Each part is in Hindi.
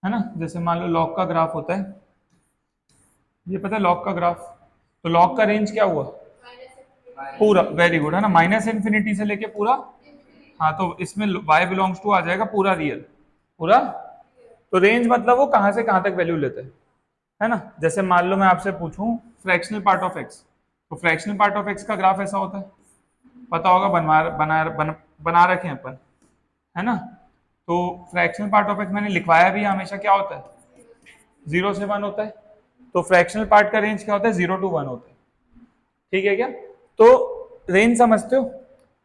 है ना। जैसे मान लो लॉग का ग्राफ होता है, ये पता है लॉग का ग्राफ, तो लॉग का रेंज क्या हुआ, पूरा, वेरी गुड, है ना, माइनस इन्फिनिटी से लेके पूरा, हाँ तो इसमें y बिलोंग्स टू आ जाएगा पूरा रियल, पूरा। तो रेंज मतलब वो कहाँ से कहाँ तक वैल्यू लेते हैं, है ना। जैसे मान लो मैं आपसे पूछूं फ्रैक्शनल पार्ट ऑफ एक्स, तो फ्रैक्शनल पार्ट ऑफ एक्स का ग्राफ ऐसा होता है, पता होगा, बना रखे हैं अपन, है ना। तो फ्रैक्शनल पार्ट ऑफ एक्स मैंने लिखवाया भी है, हमेशा क्या होता है, 0 से 1 होता है। तो फ्रैक्शनल पार्ट का रेंज क्या होता है, 0 to 1 होता है, ठीक है क्या। तो रेंज समझते हो,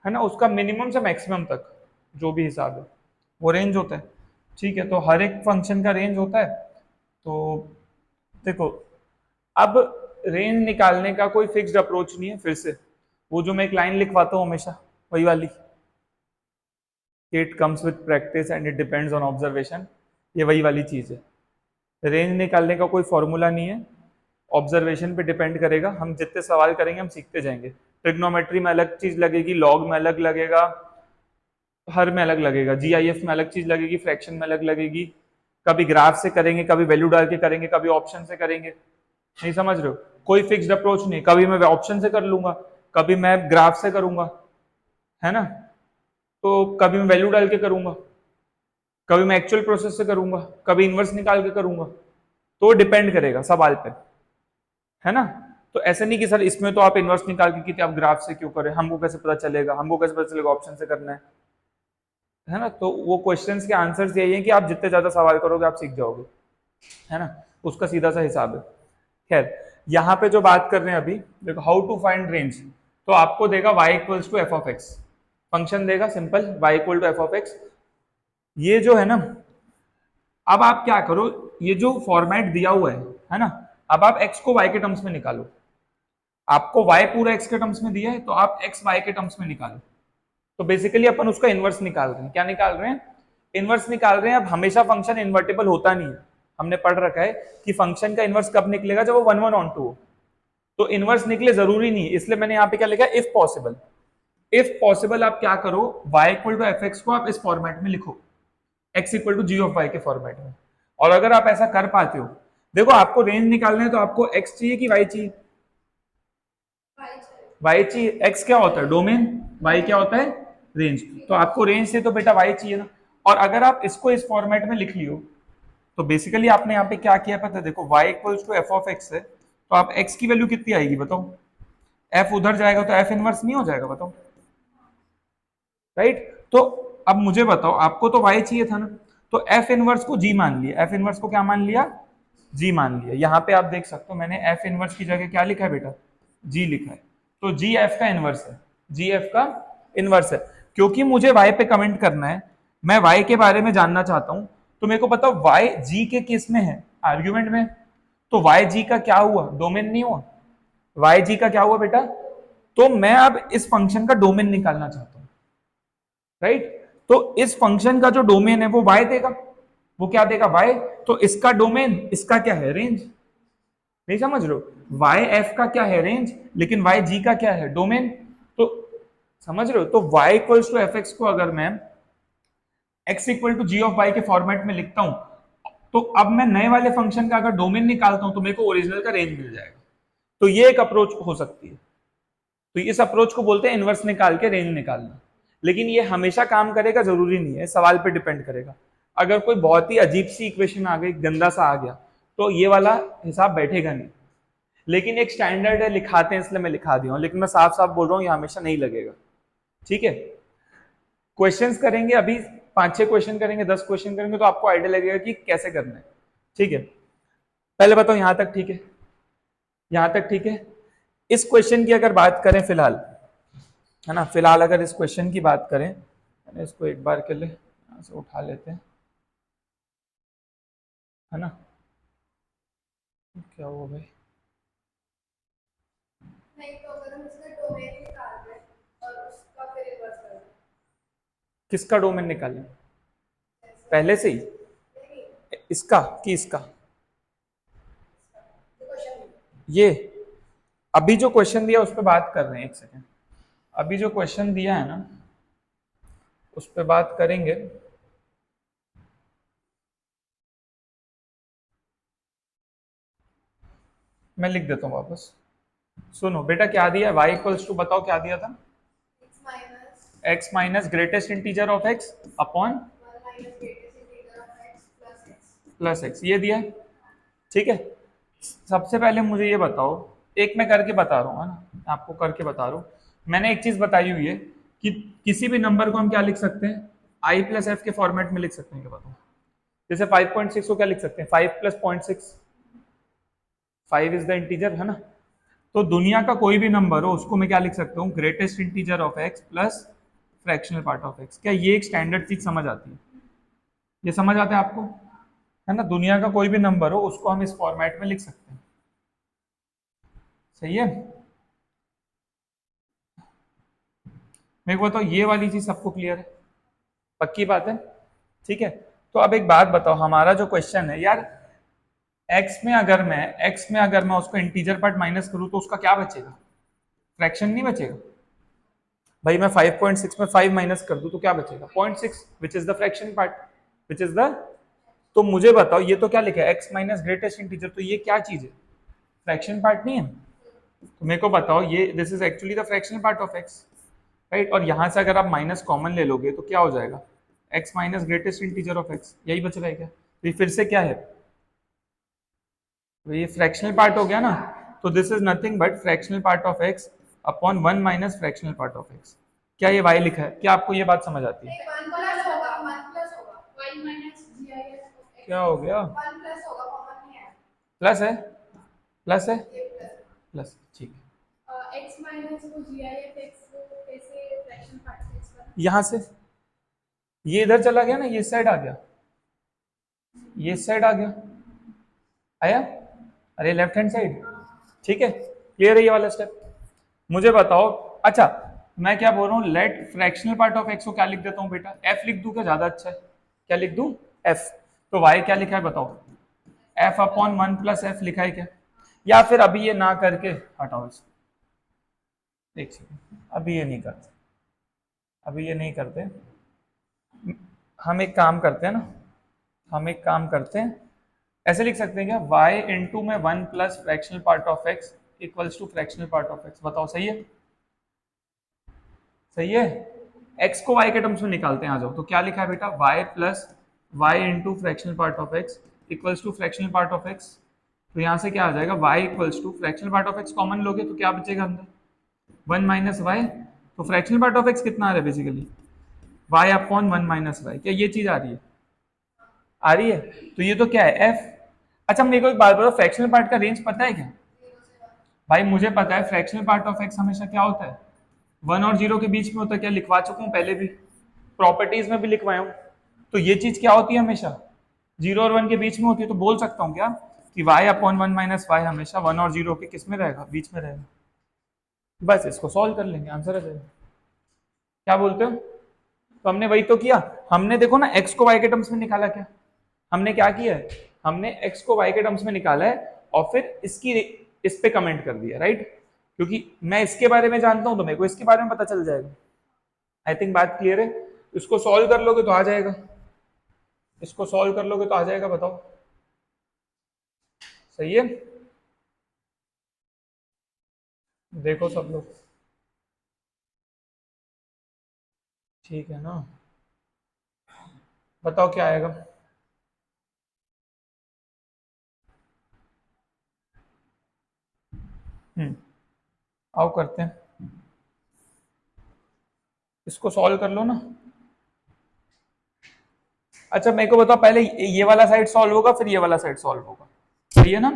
है ना, उसका मिनिमम से मैक्सिमम तक जो भी हिसाब है वो रेंज होता है, ठीक है। तो हर एक फंक्शन का रेंज होता है। तो देखो, अब रेंज निकालने का कोई फिक्स्ड अप्रोच नहीं है, फिर से वो जो मैं एक लाइन लिखवाता हूँ हमेशा, वही वाली, it comes with practice and it depends on observation, ये वही वाली चीज है। रेंज निकालने का कोई फॉर्मूला नहीं है, ऑब्जर्वेशन पे डिपेंड करेगा, हम जितने सवाल करेंगे हम सीखते जाएंगे। ट्रिग्नोमेट्री में अलग चीज लगेगी, लॉग में अलग लगेगा, हर में अलग लगेगा, जीआईएफ में अलग चीज लगेगी, फ्रैक्शन में अलग लगेगी, कभी ग्राफ से करेंगे, कभी वैल्यू डाल के करेंगे, कभी ऑप्शन से करेंगे, नहीं समझ रहे हो, कोई फिक्स्ड अप्रोच नहीं, कभी मैं ऑप्शन से कर लूंगा, कभी मैं ग्राफ से करूंगा, है ना, तो कभी मैं वैल्यू डाल के करूंगा, कभी मैं एक्चुअल प्रोसेस से करूंगा, कभी इनवर्स निकाल के करूंगा, तो डिपेंड करेगा सवाल पे, है ना। तो ऐसा नहीं कि सर इसमें तो आप इनवर्स निकाल के कितने, आप ग्राफ से क्यों करें, हमको कैसे पता चलेगा, हमको कैसे पता चलेगा ऑप्शन से करना है ना। तो वो क्वेश्चंस के आंसर्स यही है कि आप जितने ज्यादा सवाल करोगे आप सीख जाओगे, है ना, उसका सीधा सा हिसाब है। खैर, यहाँ पे जो बात कर रहे हैं अभी, देखो हाउ टू फाइंड रेंज, तो आपको देगा y equals to F of X, function देगा simple y equal to F of X, ये जो है ना, अब आप क्या करो, ये जो फॉर्मेट दिया हुआ है ना, अब आप x को y के टर्म्स में निकालो, आपको y पूरा x के टर्म्स में दिया है, तो आप x y के टर्म्स में निकालो। तो बेसिकली अपन उसका इनवर्स निकाल रहे हैं, क्या निकाल रहे हैं, इनवर्स निकाल रहे हैं। अब हमेशा फंक्शन इन्वर्टेबल होता नहीं है, हमने पढ़ रखा है कि फंक्शन का इनवर्स कब निकलेगा, जब वो 1 1 ऑन 2 हो, तो इनवर्स निकले जरूरी नहीं, इसलिए मैंने यहाँ पे क्या लिखा, इफ पॉसिबल। इफ पॉसिबल आप क्या करो, y equal to F X को आप इस फॉर्मेट में लिखो, x equal to G of Y के फॉर्मेट में। और अगर आप ऐसा कर पाते हो, देखो आपको रेंज निकालना है तो आपको x चाहिए कि y चाहिए, y चाहिए, x क्या होता है डोमेन, y क्या होता है रेंज, तो आपको रेंज से तो बेटा y चाहिए ना। और अगर आप इसको इस फॉर्मेट में लिख लियो, तो बेसिकली आपने यहाँ पे क्या किया पता है, देखो y equals to F of X है, तो आप x की वैल्यू कितनी आएगी बताओ, f उधर जाएगा तो f इनवर्स नहीं हो जाएगा बताओ, राइट। तो अब मुझे बताओ, आपको तो y चाहिए था ना, तो f इनवर्स को g मान लिया, f इनवर्स को क्या मान लिया, g मान लिया। यहाँ पे आप देख सकते हो मैंने f इनवर्स की जगह क्या लिखा है बेटा, g लिखा है, तो g f का इनवर्स है, g f का इनवर्स है। क्योंकि मुझे y पे कमेंट करना है, मैं y के बारे में जानना चाहता हूं, तो मेरे को पता y g के किस में है, आर्ग्यूमेंट में, तो y g का क्या हुआ, डोमेन नहीं हुआ, y g का क्या हुआ बेटा, तो मैं अब इस फंक्शन का डोमेन निकालना चाहता हूं, राइट। तो इस फंक्शन का जो डोमेन है वो y देगा, वो क्या देगा y, तो इसका डोमेन, इसका क्या है रेंज, नहीं समझ रहे हो, वाई एफ का क्या है रेंज, लेकिन वाई जी का क्या है डोमेन, तो समझ रहे हो। तो y equals to F X को अगर मैं x equal to G of Y के फॉर्मेट में लिखता हूं, तो अब मैं नए वाले फंक्शन का अगर डोमेन निकालता हूं तो मेरे को ओरिजिनल का रेंज मिल जाएगा। तो ये एक अप्रोच हो सकती है, तो इस अप्रोच को बोलते हैं इनवर्स निकाल के रेंज निकालना। लेकिन ये हमेशा काम करेगा जरूरी नहीं है, सवाल पे डिपेंड करेगा। अगर कोई बहुत ही अजीब सी इक्वेशन आ गई, गंदा सा आ गया, तो ये वाला हिसाब बैठेगा नहीं। लेकिन एक स्टैंडर्ड है, लिखाते हैं इसलिए मैं लिखा दिया हूं, लेकिन मैं साफ साफ बोल रहा हूं ये हमेशा नहीं लगेगा, ठीक है। क्वेश्चंस करेंगे अभी, 5 6 क्वेश्चन करेंगे, 10 क्वेश्चन करेंगे, तो आपको आइडिया लगेगा कि कैसे करना है, ठीक है। पहले बताओ यहां तक ठीक है, यहां तक ठीक है। इस क्वेश्चन की अगर बात करें फिलहाल, है ना, फिलहाल अगर इस क्वेश्चन की बात करें, इसको एक बार के लिए यहाँ से उठा लेते हैं, है ना, क्या हुआ भाई, नहीं तो अगर हम इसका डोमेन निकाल दें और उसका फिर रिवर्स कर दें, किसका डोमेन निकालें पहले से ही, इसका कि इसका, ये अभी जो क्वेश्चन दिया उस पर बात कर रहे हैं, एक सेकेंड, अभी जो क्वेश्चन दिया है ना उस पर बात करेंगे। मैं लिख देता हूँ वापस। सुनो बेटा, क्या दिया है, y इक्वल्स टू, बताओ क्या दिया था, x minus greatest integer of x upon plus x, ये दिया है। ठीक है, सबसे पहले मुझे ये बताओ, एक मैं करके बता रहा हूँ, है ना, आपको करके बता रहा हूँ। मैंने एक चीज बताई हुई है कि किसी भी नंबर को हम क्या लिख सकते हैं, आई प्लस एफ के फॉर्मेट में लिख सकते हैं, क्या बताओ। जैसे 5.6 को क्या लिख सकते हैं, 5 प्लस 0.6, 5 इज द इंटीजर, है ना। तो दुनिया का कोई भी नंबर हो उसको मैं क्या लिख सकता हूँ, greatest integer of x plus fractional part of x. क्या ये एक स्टैंडर्ड चीज समझ आती है, ये समझ आता है आपको, है ना। दुनिया का कोई भी नंबर हो उसको हम इस फॉर्मेट में लिख सकते हैं, सही है। मेरे को बताओ ये वाली चीज सबको क्लियर है, पक्की बात है, ठीक है। तो अब एक बात बताओ, हमारा जो क्वेश्चन है यार, x में अगर मैं उसको इंटीजर पार्ट माइनस करूं तो उसका क्या बचेगा, फ्रैक्शन नहीं बचेगा। भाई मैं 5.6 में 5 माइनस कर दूं तो क्या बचेगा, 0.6, which is the fraction part, which is the. तो मुझे बताओ, ये तो क्या लिखा है, x माइनस ग्रेटेस्ट इंटीजर, तो ये क्या चीज है, फ्रैक्शन पार्ट नहीं है। तो मेरे को बताओ, ये this is actually the fractional part of x, right. और यहां से अगर आप माइनस कॉमन ले लोगे तो क्या हो जाएगा, x minus greatest integer of x, यही बच रहा है क्या। तो ये फिर से क्या है, तो ये फ्रैक्शनल पार्ट हो गया ना। तो this is nothing but fractional part of x upon 1 minus fractional part of x। क्या ये y लिखा है, क्या आपको ये बात समझ आती है। क्या हो गया, प्लस है, प्लस है, प्लस, ठीक है। यहाँ से ये इधर चला गया ना, ये साइड आ गया, ये साइड आ गया, आया, अरे लेफ्ट हैंड साइड, ठीक है, क्लियर है ये वाला स्टेप। मुझे बताओ, अच्छा मैं क्या बोल रहा हूँ, let fractional part of X को क्या लिख देता हूँ बेटा, एफ लिख दूं क्या ज्यादा अच्छा है, क्या लिख दूं, एफ। तो वाई क्या लिखा है बताओ, एफ अपॉन 1 प्लस एफ लिखा है क्या, या फिर अभी ये ना करके हटाओ इसको, एक सेकेंड, अभी ये नहीं करते, अभी ये नहीं करते, हम एक काम करते हैं ना, हम एक काम करते हैं, ऐसे लिख सकते हैं क्या, y इंटू में 1 plus fractional part of x equals to fractional part of x, बताओ सही है, सही है। x को y के टर्म्स में निकालते हैं, आ जाओ। तो क्या लिखा है बेटा, y plus Y into fractional part of x equals to fractional part of x। तो यहाँ से क्या आ जाएगा, y equals to fractional part of x common लोगे तो क्या बचेगा अंदर, 1 माइनस वाई। तो फ्रैक्शनल पार्ट ऑफ x कितना आ रहा है basically, y upon 1 minus Y. क्या ये चीज आ रही है, आ रही है। तो ये तो क्या है, f। अच्छा मेरे को एक बात बताओ, फ्रैक्शनल पार्ट का रेंज पता है क्या, भाई मुझे पता है फ्रैक्शनल पार्ट ऑफ x हमेशा क्या होता है, 1 और 0 के बीच में होता है, क्या लिखवा चुका हूँ पहले भी, प्रॉपर्टीज में भी लिखवाया हूँ। तो ये चीज क्या होती है, हमेशा 0 और 1 के बीच में होती है। तो बोल सकता हूँ क्या कि y अपॉन 1 माइनस वाई हमेशा 1 और 0 के किस में रहेगा, बीच में रहेगा। बस इसको सॉल्व कर लेंगे, आंसर आ जाएगा। क्या बोलते हो, तो हमने वही तो किया, हमने देखो ना x को y के टर्म्स में निकाला, क्या हमने क्या किया है, हमने x को y के टर्म्स में निकाला है और फिर इसकी इस पे कमेंट कर दिया, राइट। क्योंकि मैं इसके बारे में जानता हूं तो मेरे को इसके बारे में पता चल जाएगा। आई थिंक बात क्लियर है। इसको सॉल्व कर लोगे तो आ जाएगा, इसको सॉल्व कर लोगे तो आ जाएगा, बताओ सही है। देखो सब लोग, ठीक है ना, बताओ क्या आएगा। आओ करते हैं, इसको सॉल्व कर लो ना। अच्छा मेरे को बताओ, पहले ये वाला साइड सॉल्व होगा फिर ये वाला साइड सॉल्व होगा, सही है ना।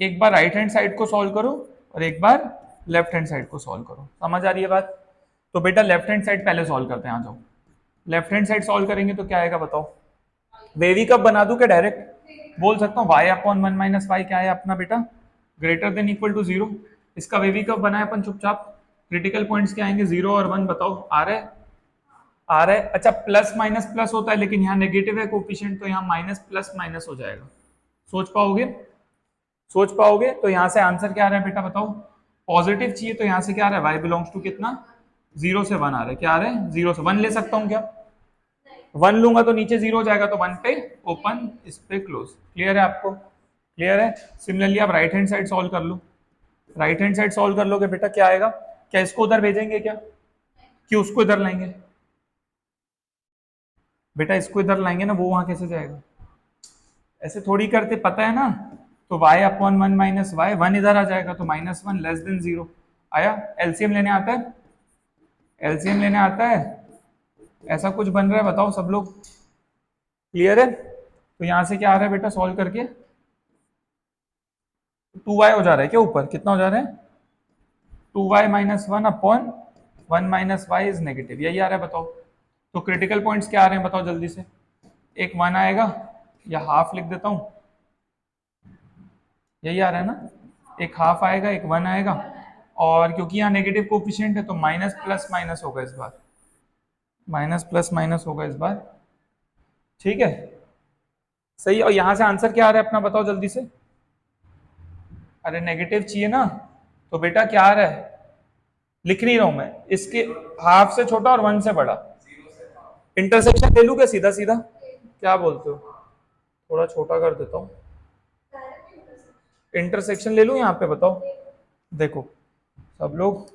एक बार राइट हैंड साइड को सॉल्व करो और एक बार लेफ्ट हैंड साइड को सॉल्व करो, समझ आ रही है बात। तो बेटा लेफ्ट हैंड साइड पहले सॉल्व करते हैं, आ जाओ। लेफ्ट हैंड साइड सॉल्व करेंगे तो क्या आएगा बताओ, वेवी कब बना दूं क्या, डायरेक्ट बोल सकता हूँ y अपॉन 1 माइनस वाई क्या है अपना बेटा, ग्रेटर देन इक्वल टू 0। इसका वेवी कब बनाए अपन चुपचाप, क्रिटिकल पॉइंट्स क्या आएंगे, 0 और 1, बताओ आ रहा है, आ रहा है। अच्छा प्लस माइनस प्लस होता है लेकिन यहाँ नेगेटिव है कोफिशिएंट, तो यहाँ माइनस प्लस माइनस हो जाएगा, सोच पाओगे, सोच पाओगे। तो यहाँ से आंसर क्या आ रहा है बेटा बताओ, पॉजिटिव चाहिए तो यहाँ से क्या आ रहा है, y बिलोंग्स टू कितना, 0 से 1 आ रहा है, क्या आ रहा है 0 से 1 ले सकता हूँ क्या, 1 लूंगा तो नीचे 0 हो जाएगा, तो 1 पे ओपन, इस पे क्लोज, क्लियर है आपको। क्लियर है? सिमिलरली आप राइट हैंड साइड सॉल्व कर लो, राइट हैंड साइड सॉल्व कर लोगे बेटा क्या आएगा? क्या इसको उधर भेजेंगे क्या, कि उसको इधर लाएंगे? बेटा इसको इधर लाएंगे ना, वो वहां कैसे जाएगा? ऐसे थोड़ी करते, पता है ना? तो y upon one minus Y, one इधर आ जाएगा तो minus one less than zero. आया? एलसीएम लेने आता है? एलसीएम लेने आता है? ऐसा कुछ बन रहा है बताओ सब लोग, क्लियर है? तो यहां से क्या आ रहा है बेटा सॉल्व करके? 2y हो जा रहा है क्या ऊपर, कितना हो जा रहा है? 2y minus one upon one minus Y is negative, यही आ रहा है बताओ। तो क्रिटिकल पॉइंट्स क्या आ रहे हैं बताओ जल्दी से? एक वन आएगा, या हाफ लिख देता हूं, यही आ रहा है ना? एक हाफ आएगा, एक वन आएगा, और क्योंकि यहाँ नेगेटिव कोफिशिएंट है तो माइनस प्लस माइनस होगा इस बार, माइनस प्लस माइनस होगा इस बार। ठीक है, सही। और यहां से आंसर क्या आ रहा है अपना बताओ जल्दी से? अरे नेगेटिव चाहिए ना, तो बेटा क्या आ रहा है, लिख नहीं रहा हूं मैं, इसके हाफ से छोटा और वन से बड़ा। इंटरसेक्शन ले लूं क्या सीधा सीधा, क्या बोलते हो? थोड़ा छोटा कर देता हूँ, इंटरसेक्शन ले लूं यहाँ पे बताओ। देखो सब लोग,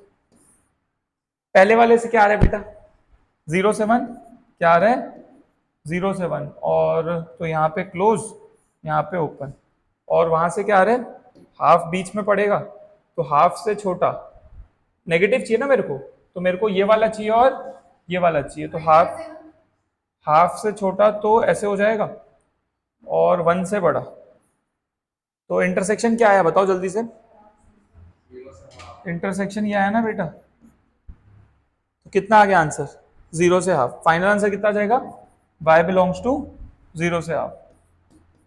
पहले वाले से क्या आ रहा है बेटा? जीरो से वन, क्या आ रहा है? जीरो से वन, और तो यहाँ पे क्लोज, यहाँ पे ओपन, और वहां से क्या आ रहा है? हाफ बीच में पड़ेगा, तो हाफ से छोटा, नेगेटिव चाहिए ना मेरे को, तो मेरे को ये वाला चाहिए और ये वाला चाहिए, तो हाफ, हाफ से छोटा तो ऐसे हो जाएगा, और वन से बड़ा। तो इंटरसेक्शन क्या आया बताओ जल्दी से? इंटरसेक्शन ये आया ना बेटा, तो कितना आ गया आंसर? जीरो से हाफ। फाइनल आंसर कितना जाएगा? y बिलोंग्स टू जीरो से हाफ,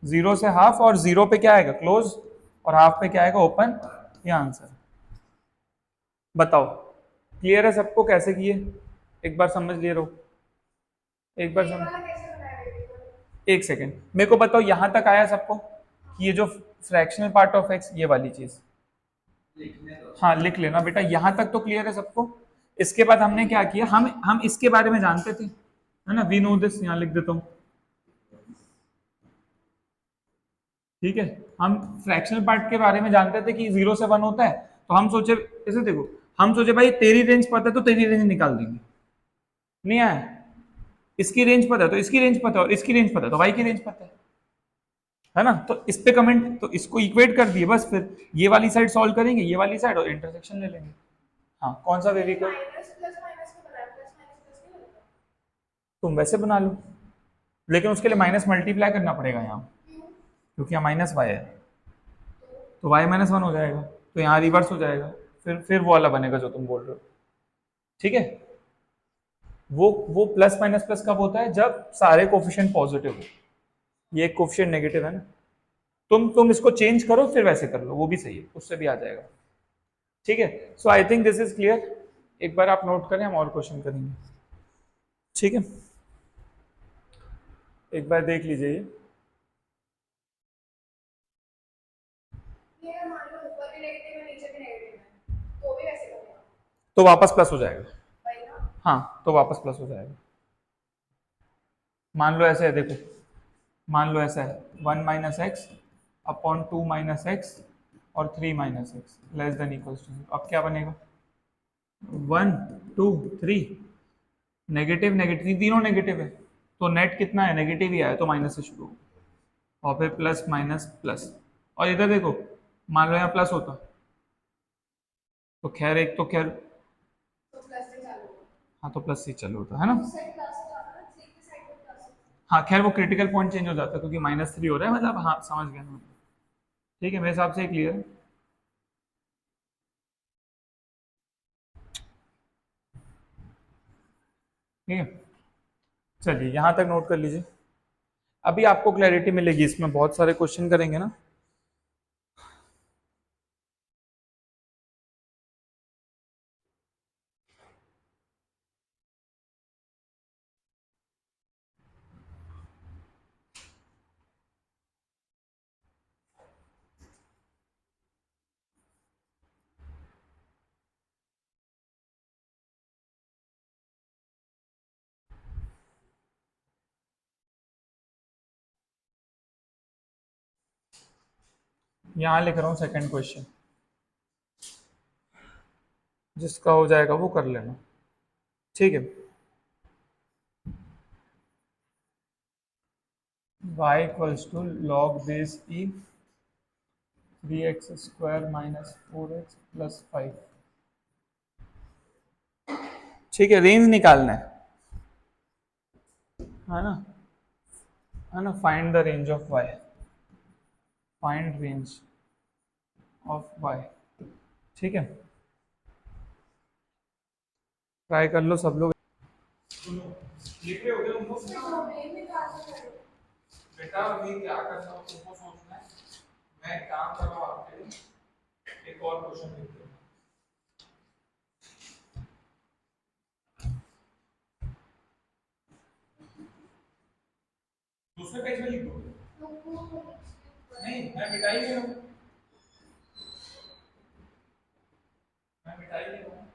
जीरो से हाफ, और जीरो पे क्या आएगा? क्लोज, और हाफ पे क्या आएगा? ओपन। ये आंसर। बताओ क्लियर है सबको कैसे किए? एक बार समझ लिए रहो, एक बार समझ, एक सेकेंड मेरे को बताओ यहां तक आया सबको कि ये जो फ्रैक्शनल पार्ट ऑफ एक्स, ये वाली चीज, हाँ लिख लेना बेटा, यहां तक तो क्लियर है सबको? इसके बाद हमने क्या किया, हम इसके बारे में जानते थे, है ना? वी नो दिस, यहाँ लिख देता हूँ। ठीक है, हम फ्रैक्शनल पार्ट के बारे में जानते थे कि जीरो से वन होता है, तो हम सोचे, ऐसे देखो, हम सोचे भाई तेरी रेंज पता है तो तेरी रेंज निकाल देंगे, नहीं आया? इसकी रेंज पता है तो इसकी रेंज पता है, और इसकी रेंज पता है तो वाई की रेंज पता है ना? तो इस पे कमेंट, तो इसको इक्वेट कर दिए बस, फिर ये वाली साइड सॉल्व करेंगे, ये वाली साइड, और इंटरसेक्शन ले लेंगे। हाँ कौन सा वेरिएबल? तुम वैसे बना लो, लेकिन उसके लिए माइनस मल्टीप्लाई करना पड़ेगा यहाँ, क्योंकि यहाँ माइनस वाई है, तो वाई माइनस वन हो जाएगा, तो यहाँ रिवर्स हो जाएगा, फिर वो वाला बनेगा जो तुम बोल रहे हो। ठीक है, वो प्लस माइनस प्लस कब होता है? जब सारे कोफिशिएंट पॉजिटिव हो, ये एक कोफिशिएंट नेगेटिव है ना, तुम इसको चेंज करो फिर वैसे कर लो, वो भी सही है, उससे भी आ जाएगा। ठीक है, so I think this is clear. एक बार आप नोट करें, हम और क्वेश्चन करेंगे। ठीक है, एक बार देख लीजिए ये। तो वापस प्लस हो जाएगा, हाँ तो वापस प्लस हो जाएगा। मान लो ऐसे है, देखो मान लो ऐसा है, one minus X upon two minus X और three minus X less than equal to, अब क्या बनेगा? One, two, three, negative negative तीनों नेगेटिव है, तो नेट कितना है? नेगेटिव ही आया, तो माइनस से शुरू होगा, और फिर प्लस माइनस प्लस, और इधर देखो, मान लो यहाँ प्लस होता तो खैर, एक तो खैर, हाँ तो प्लस से चालू होता है ना, हाँ खैर वो क्रिटिकल पॉइंट चेंज हो जाता है, क्योंकि माइनस थ्री हो रहा है, मतलब हाँ समझ गया मैं। ठीक है, मेरे हिसाब से क्लियर है। ठीक है, चलिए यहाँ तक नोट कर लीजिए, अभी आपको क्लैरिटी मिलेगी, इसमें बहुत सारे क्वेश्चन करेंगे ना। यहाँ लिख रहा हूँ सेकंड क्वेश्चन, जिसका हो जाएगा वो कर लेना, ठीक है। y equals to log base E 3x² minus 4x plus 5, ठीक है। रेंज निकालना है ना, find the range of y, find range of y, ठीक है। ट्राई कर लो सब लोग। सुनो, लिख रहे हो क्या तुम? बेटा अभी क्या करना हो तुमको सोचना है, मैं एक काम कर रहा हूँ आपके लिए, एक और क्वेश्चन लिख दो। दूसरे पेज में लिख दो। नहीं, मैं मिटाई ले रहा हूँ, मैं मिटाई ले रहा हूँ,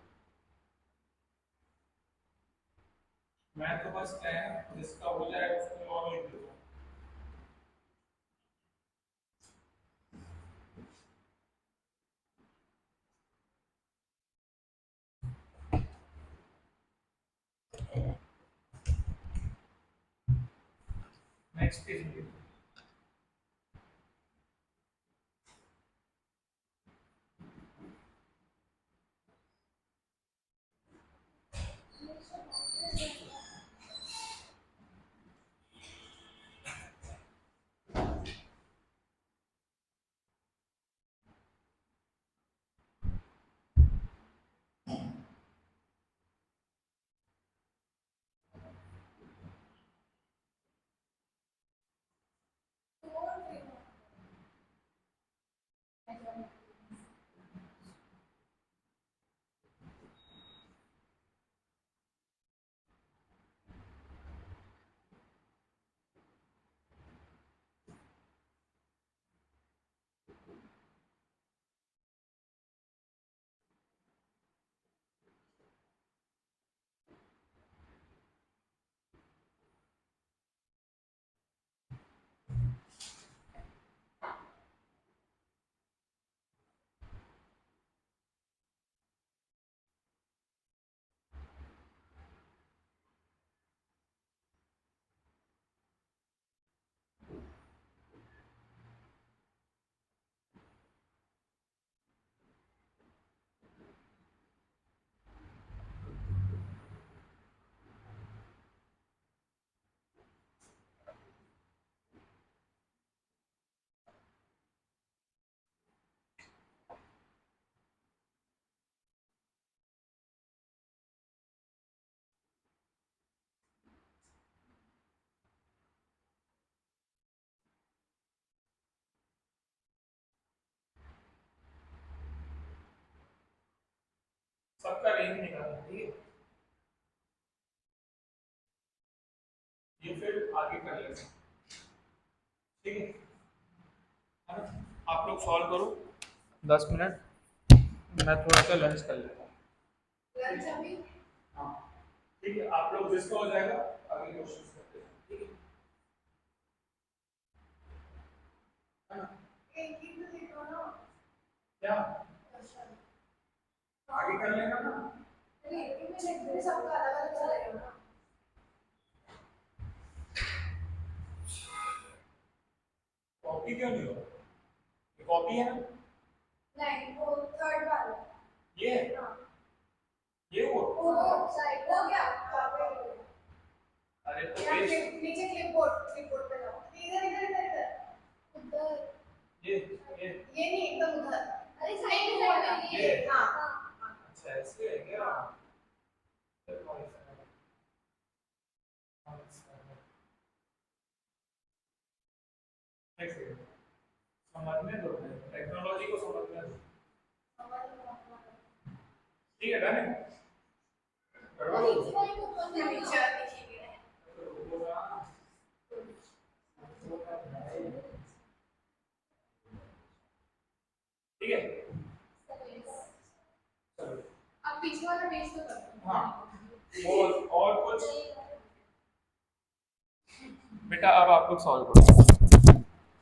मैं तो बस क्या है जिसका हो जाएगा उसको और लिख देता हूँ। नेक्स्ट पेज में लिख दो। सबका रेंज निकालना, ठीक है। ये फिर आगे कर लेंगे, ठीक है ना। आप लोग सॉल्व करो 10 मिनट, मैं थोड़ा सा लंच कर लेता हूँ। लंच अभी? हाँ, ठीक है। आप लोग जिसका हो जाएगा अगले क्वेश्चन करते हैं, ठीक है ना। एक ही तो लिखो ना, क्या आगे कर लेना ना। नहीं, एक में लिख दे, सबका अलग अलग चलेगा ना। कॉपी क्यों नहीं हो रहा? ये कॉपी है ना? नहीं, वो थर्ड वाला ये है। हाँ, ये वो साइड हो गया, अरे तो नीचे क्लिपबोर्ड पे जाओ, इधर इधर इधर उधर, ये नहीं, एकदम उधर, अरे साइड में वाला ये, हाँ अच्छा ऐसे है क्या? समझने दो, टेक्नोलॉजी को समझने दो, ठीक है डन है। ठीक है, चलो अब पीछे वाला पेज तो कर। हाँ, और कुछ बेटा अब आप लोग सॉल्व करो,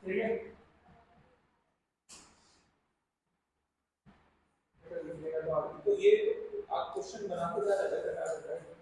ठीक है। तो ये आप क्वेश्चन बनाते जा रहे हैं।